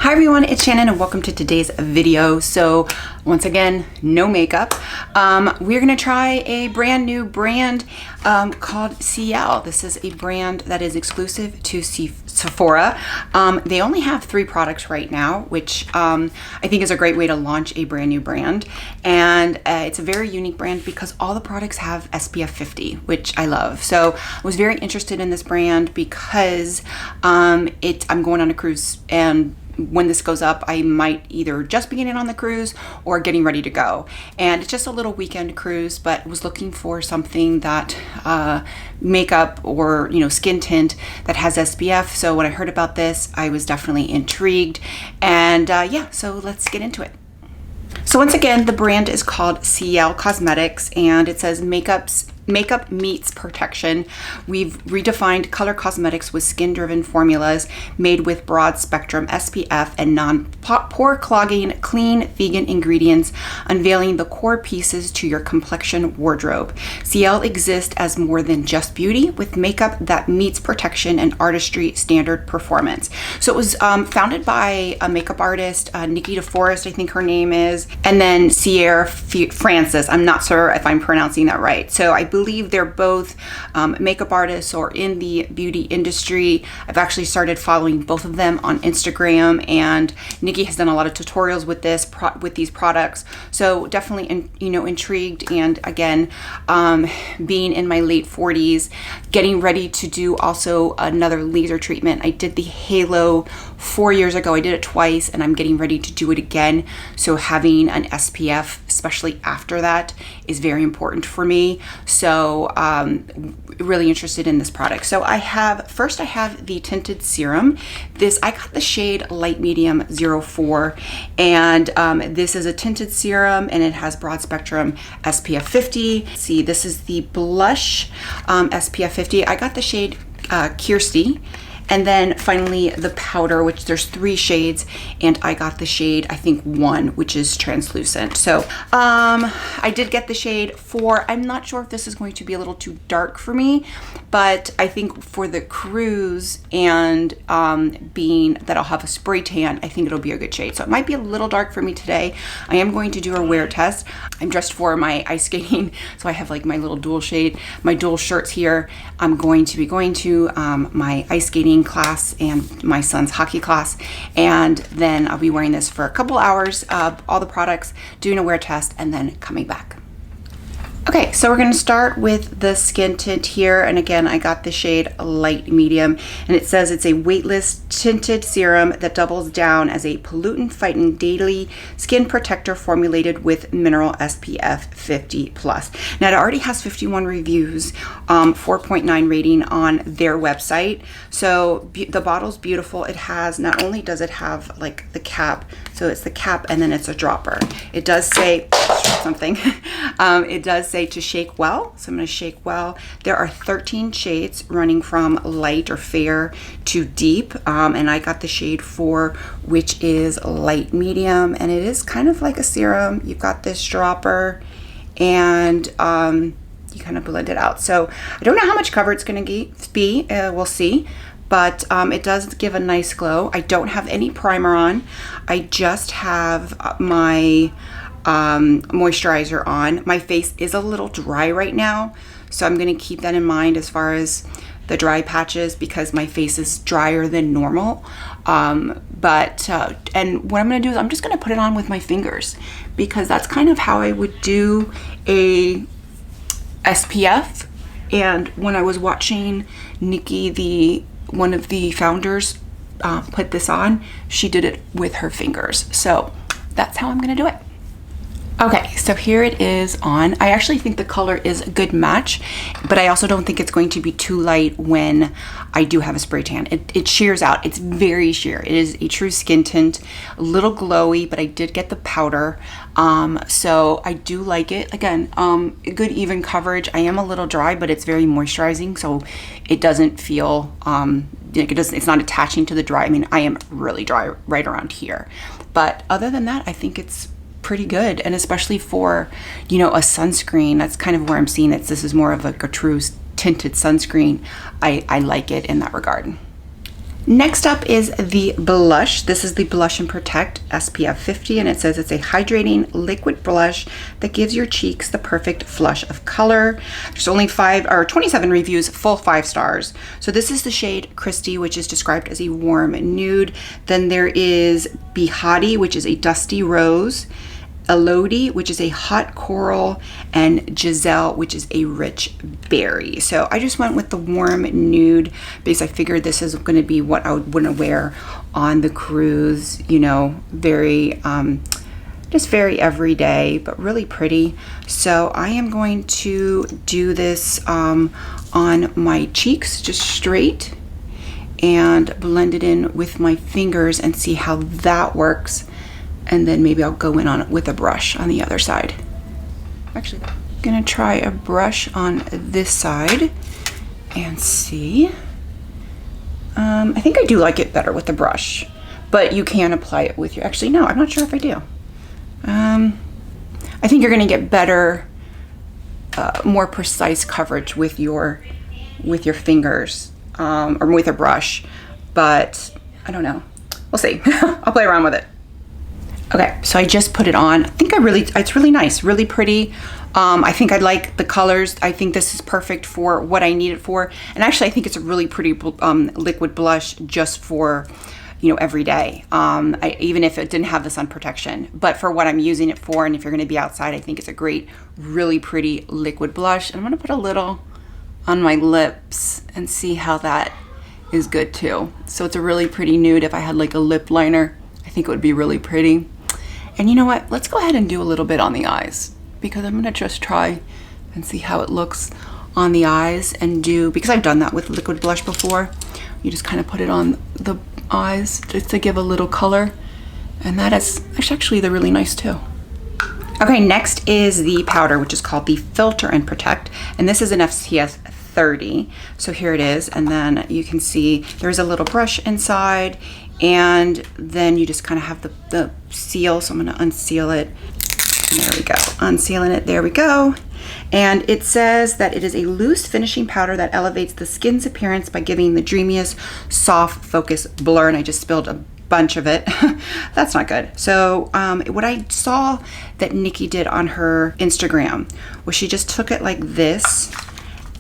Hi everyone, it's Shannon and welcome to today's video. So once again, no makeup. We're gonna try a brand new brand called Ciele. This is a brand that is exclusive to Sephora. They only have 3 products right now, which I think is a great way to launch a brand new brand. And it's a very unique brand because all the products have SPF 50, which I love. So I was very interested in this brand because I'm going on a cruise, and when this goes up, I might either just be getting on the cruise or getting ready to go. And it's just a little weekend cruise, but was looking for something that makeup or skin tint that has SPF. So when I heard about this, I was definitely intrigued. And yeah, so let's get into it. So once again, the brand is called Ciele Cosmetics, and it says makeup meets protection. We've redefined color cosmetics with skin-driven formulas made with broad spectrum SPF and non-pore clogging, clean vegan ingredients, unveiling the core pieces to your complexion wardrobe. Ciele exists as more than just beauty, with makeup that meets protection and artistry standard performance. So it was founded by a makeup artist, Nikki DeRoest, I think her name is, and then Ciele Francis. I'm not sure if I'm pronouncing that right. So I believe they're both makeup artists or in the beauty industry. I've actually started following both of them on Instagram, and Nikki has done a lot of tutorials with these products. So definitely intrigued. And again, being in my late 40s, getting ready to do also another laser treatment. I did the Halo 4 years ago. I did it twice, and I'm getting ready to do it again. So having an SPF, especially after that, is very important for me. So really interested in this product. So I have the tinted serum. I got the shade light medium 04, and this is a tinted serum, and it has broad spectrum SPF 50. See, this is the blush SPF 50. I got the shade Kirsty. And then finally the powder, which there's 3 shades, and I got the shade, I think 1, which is translucent. So I did get the shade 4. I'm not sure if this is going to be a little too dark for me, but I think for the cruise and being that I'll have a spray tan, I think it'll be a good shade. So it might be a little dark for me today. I am going to do a wear test. I'm dressed for my ice skating, so I have like my little dual shirts here. I'm going to be going to my ice skating class and my son's hockey class, and then I'll be wearing this for a couple hours, all the products, doing a wear test, and then coming back. Okay, so we're going to start with the skin tint here, and again, I got the shade light medium, and it says it's a weightless tinted serum that doubles down as a pollutant-fighting daily skin protector formulated with mineral SPF 50+. Now, it already has 51 reviews, 4.9 rating on their website. So the bottle's beautiful. It has, not only does it have like the cap, so it's the cap and then it's a dropper. It does say something. It does say to shake well, so I'm going to shake well. There are 13 shades running from light or fair to deep, and I got the shade 4, which is light medium, and it is kind of like a serum. You've got this dropper, and you kind of blend it out. So I don't know how much cover it's going to be. We'll see. But it does give a nice glow. I don't have any primer on. I just have my moisturizer on. My face is a little dry right now, so I'm going to keep that in mind as far as the dry patches, because my face is drier than normal. And what I'm going to do is I'm just going to put it on with my fingers, because that's kind of how I would do a SPF. And when I was watching Nikki, one of the founders, put this on, she did it with her fingers. So that's how I'm going to do it. Okay, so here it is on. I actually think the color is a good match, but I also don't think it's going to be too light when I do have a spray tan. It shears out. It's very sheer. It is a true skin tint, a little glowy, but I did get the powder. So I do like it. Again, good even coverage. I am a little dry, but it's very moisturizing, so it doesn't feel, it's not attaching to the dry. I mean, I am really dry right around here. But other than that, I think it's pretty good, and especially for a sunscreen, that's kind of where I'm seeing it. This is more of a true tinted sunscreen. I like it in that regard. Next up is the blush. This is the Blush and Protect SPF 50, and it says it's a hydrating liquid blush that gives your cheeks the perfect flush of color. There's only 27 reviews, full 5 stars. So this is the shade Christy, which is described as a warm nude. Then there is Behati, which is a dusty rose, Elodie, which is a hot coral, and Giselle, which is a rich berry. So I just went with the warm nude because I figured this is going to be what I would want to wear on the cruise, you know, very just very everyday, but really pretty. So I am going to do this on my cheeks, just straight, and blend it in with my fingers and see how that works. And then maybe I'll go in on it with a brush on the other side. Actually, I'm gonna try a brush on this side and see. I think I do like it better with the brush, but you can apply it with your, actually no, I'm not sure if I do. I think you're gonna get better, more precise coverage with your fingers, or with a brush, but I don't know. We'll see. I'll play around with it. Okay, so I just put it on. I think it's really nice, really pretty. I think I like the colors. I think this is perfect for what I need it for. And actually, I think it's a really pretty liquid blush just for, you know, every day. Even if it didn't have the sun protection. But for what I'm using it for, and if you're gonna be outside, I think it's a great, really pretty liquid blush. And I'm gonna put a little on my lips and see how that is good too. So it's a really pretty nude. If I had like a lip liner, I think it would be really pretty. And you know what? Let's go ahead and do a little bit on the eyes, because I'm gonna just try and see how it looks on the eyes, and because I've done that with liquid blush before. You just kind of put it on the eyes just to give a little color. And that's actually they're really nice too. Okay, next is the powder, which is called the Filter and Protect. And this is an SPF 30. So here it is. And then you can see there's a little brush inside, and then you just kind of have the seal. So I'm going to unseal it. There we go. Unsealing it. There we go. And it says that it is a loose finishing powder that elevates the skin's appearance by giving the dreamiest soft focus blur. And I just spilled a bunch of it. That's not good. So what I saw that Nikki did on her Instagram was she just took it like this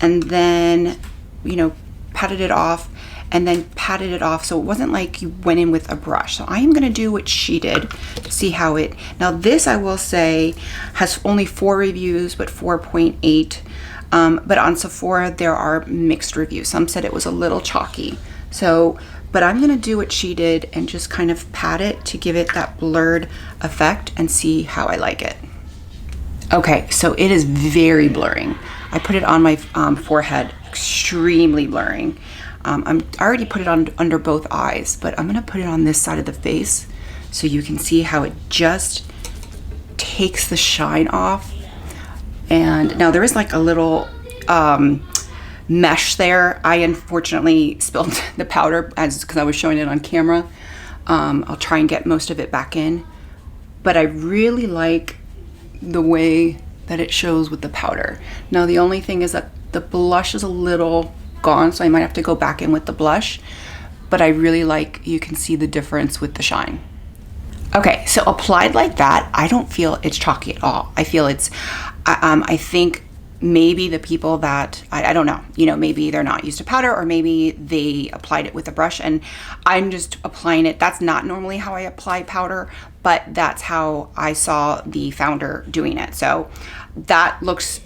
and then, you know, patted it off, and then patted it off, so it wasn't like you went in with a brush. So I am gonna do what she did to see how it, now this I will say has only 4 reviews, but 4.8. But on Sephora, there are mixed reviews. Some said it was a little chalky. So, but I'm gonna do what she did and just kind of pat it to give it that blurred effect and see how I like it. Okay, so it is very blurring. I put it on my forehead, extremely blurring. I already put it on under both eyes, but I'm gonna put it on this side of the face so you can see how it just takes the shine off. And now there is like a little mesh there. I unfortunately spilled the powder because I was showing it on camera. I'll try and get most of it back in, but I really like the way that it shows with the powder. Now the only thing is that the blush is a little gone, so I might have to go back in with the blush, but I really like, you can see the difference with the shine. Okay, so applied like that, I don't feel it's chalky at all. I feel it's, I think maybe the people that, I don't know, you know, maybe they're not used to powder, or maybe they applied it with a brush and I'm just applying it. That's not normally how I apply powder, but that's how I saw the founder doing it. So that looks,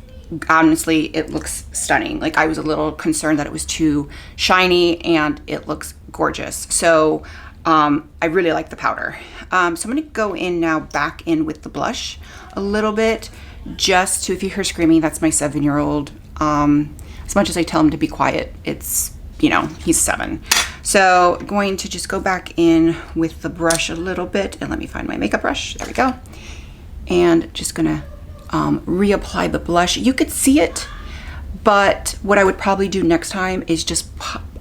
honestly, it looks stunning. Like I was a little concerned that it was too shiny, and it looks gorgeous. So I really like the powder. So I'm gonna go in now back in with the blush a little bit, just to, if you hear screaming, that's my 7-year-old. As much as I tell him to be quiet, it's, you know, he's 7. So I'm going to just go back in with the brush a little bit, and let me find my makeup brush. There we go. And just gonna reapply the blush. You could see it, but what I would probably do next time is just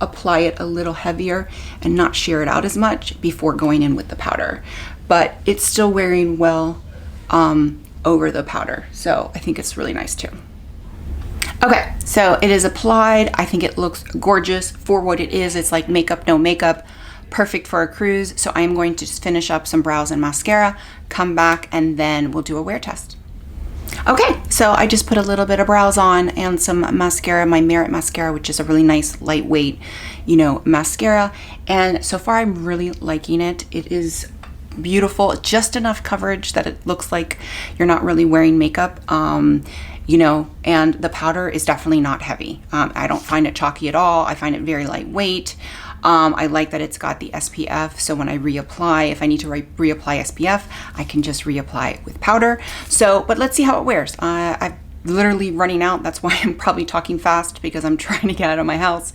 apply it a little heavier and not sheer it out as much before going in with the powder. But it's still wearing well over the powder, so I think it's really nice too. Okay, so it is applied. I think it looks gorgeous for what it is. It's like makeup, no makeup. perfect for a cruise. So I'm going to just finish up some brows and mascara, come back, and then we'll do a wear test. Okay, so I just put a little bit of brows on and some mascara, my Merit mascara, which is a really nice lightweight, mascara. And so far I'm really liking it. It is beautiful, just enough coverage that it looks like you're not really wearing makeup. And the powder is definitely not heavy. I don't find it chalky at all. I find it very lightweight. I like that it's got the SPF, so when I reapply, if I need to reapply SPF, I can just reapply it with powder. So, but let's see how it wears. I'm literally running out. That's why I'm probably talking fast, because I'm trying to get out of my house.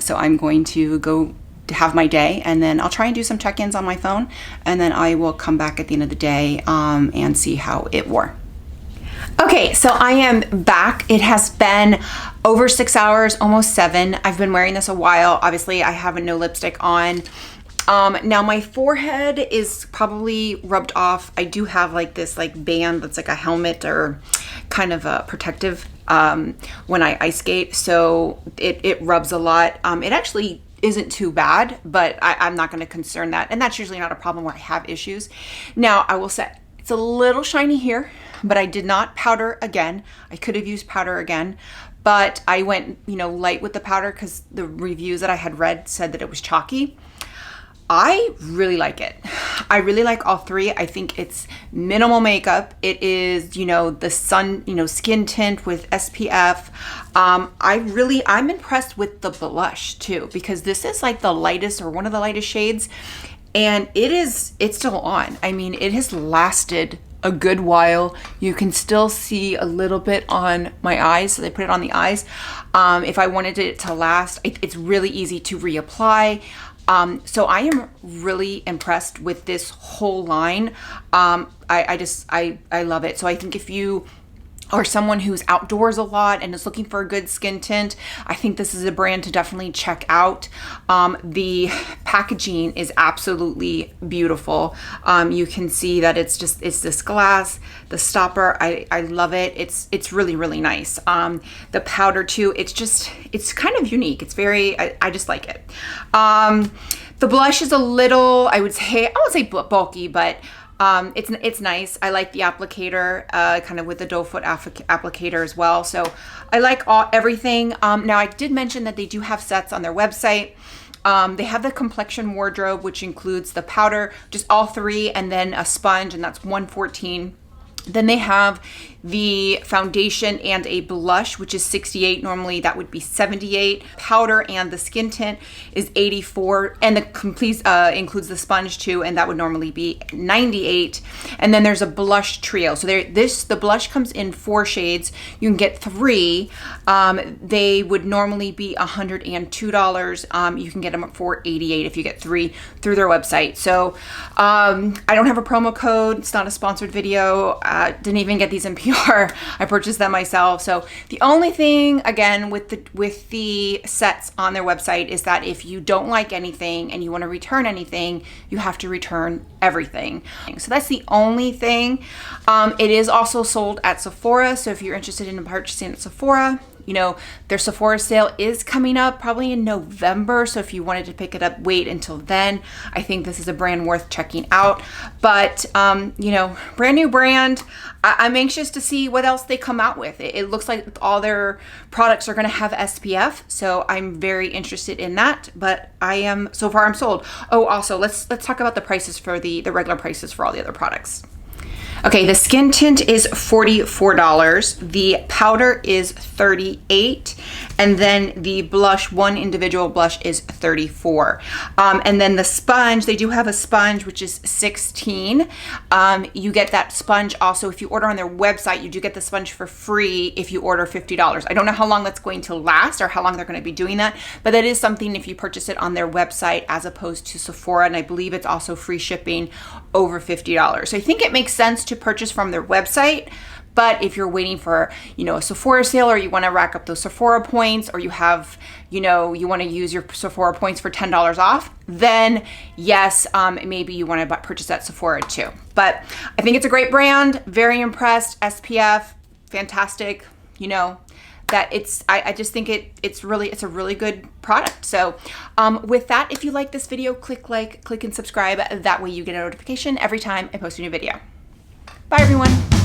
So I'm going to go to have my day, and then I'll try and do some check-ins on my phone, and then I will come back at the end of the day and see how it wore. Okay, so I am back. It has been over 6 hours, almost 7. I've been wearing this a while. Obviously, I have no lipstick on. Now my forehead is probably rubbed off. I do have like this band that's like a helmet or kind of a protective when I ice skate. So it rubs a lot. It actually isn't too bad, but I'm not going to concern that. And that's usually not a problem where I have issues. Now I will say it's a little shiny here, but I did not powder again. I could have used powder again, but I went, light with the powder because the reviews that I had read said that it was chalky. I really like it. I really like all three. I think it's minimal makeup. It is, the skin tint with SPF. I'm impressed with the blush too, because this is like the lightest or one of the lightest shades, and it's still on. I mean, it has lasted a good while. You can still see a little bit on my eyes, so they put it on the eyes. If I wanted it to last, it's really easy to reapply. So I am really impressed with this whole line. I love it. So I think if you are someone who's outdoors a lot and is looking for a good skin tint, I think this is a brand to definitely check out. The packaging is absolutely beautiful. You can see that it's this glass, the stopper. I love it. It's really, really nice. The powder too, it's kind of unique. It's very, I just like it. The blush is a little, I won't say bulky, but it's nice. I like the applicator, kind of with the doe foot applicator as well. So I like everything. Now I did mention that they do have sets on their website. They have the complexion wardrobe, which includes the powder, just all three, and then a sponge, and that's $114. Then they have the foundation and a blush, which is $68. Normally that would be $78. Powder and the skin tint is $84, and the complete includes the sponge too, and that would normally be $98. And then there's a blush trio. So the blush comes in 4 shades. You can get 3. They would normally be $102. You can get them for $88 if you get 3 through their website. So I don't have a promo code. It's not a sponsored video. Didn't even get these in PR. I purchased them myself. So the only thing, again, with the sets on their website is that if you don't like anything and you want to return anything, you have to return everything. So that's the only thing. It is also sold at Sephora. So if you're interested in purchasing at Sephora, their Sephora sale is coming up probably in November. So if you wanted to pick it up, wait until then. I think this is a brand worth checking out. But, brand new brand. I'm anxious to see what else they come out with. It looks like all their products are going to have SPF. So I'm very interested in that. But so far I'm sold. Oh, also, let's talk about the prices for the regular prices for all the other products. Okay, the skin tint is $44. The powder is $38. And then the blush, one individual blush, is $34. And then the sponge, they do have a sponge, which is $16. You get that sponge also, if you order on their website, you do get the sponge for free if you order $50. I don't know how long that's going to last or how long they're going to be doing that, but that is something if you purchase it on their website as opposed to Sephora, and I believe it's also free shipping over $50. So I think it makes sense to purchase from their website. But if you're waiting for, a Sephora sale, or you want to rack up those Sephora points, or you have, you want to use your Sephora points for $10 off, then yes, maybe you want to purchase at Sephora too. But I think it's a great brand. Very impressed. SPF, fantastic. that I just think it's a really good product. So with that, if you like this video, click like, click and subscribe. That way you get a notification every time I post a new video. Bye everyone.